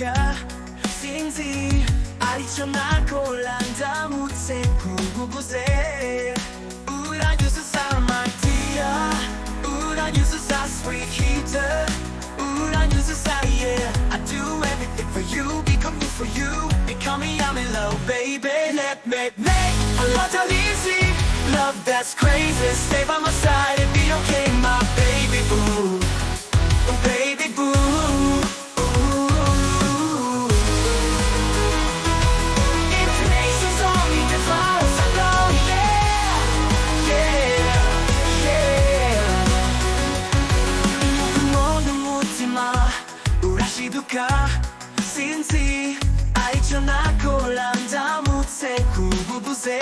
duka sinzi arico nakora ndamutse kubuguze uranyuzuza my dear uranyuzuza sweet heater uranyuzuza yeah I do everything for you become you for you become me I'm in love baby let me make a lot of easy love that's crazy stay by my side and be okay my baby boo oh baby boo sinzi arico nakora ndamutse kubuguze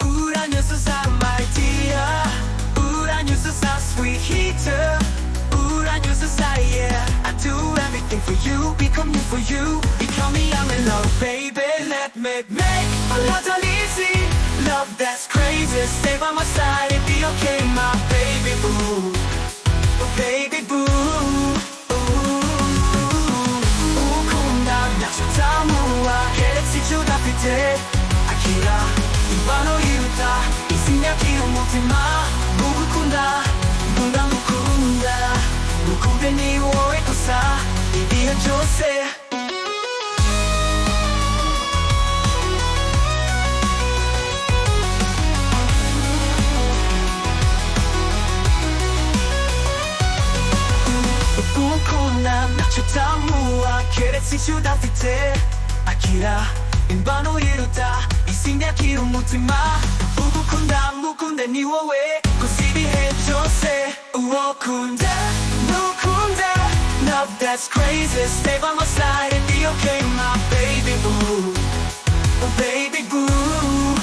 uranyuzuza my dear uranyuzuza sweet heater uranyuzuza yeah I do everything for you become you for you become me I'm in love baby let me make a lot of easy love that's crazy stay by my side and be okay my baby boo oh baby boo Akira, imvano yiruta isinyakira umutima ngugukunda nkunda ngukunda ngukunde ni wowe gusa ibihe byose ngukunda ntacyo utamuha keretse icyo udafite Akira imvano yiruta isinyakira umutima ugukunda ngukunde ni wowe gusa ibihe byose uwo kunda ngukunda love that's crazy stay by my side and be okay my baby boo oh baby boo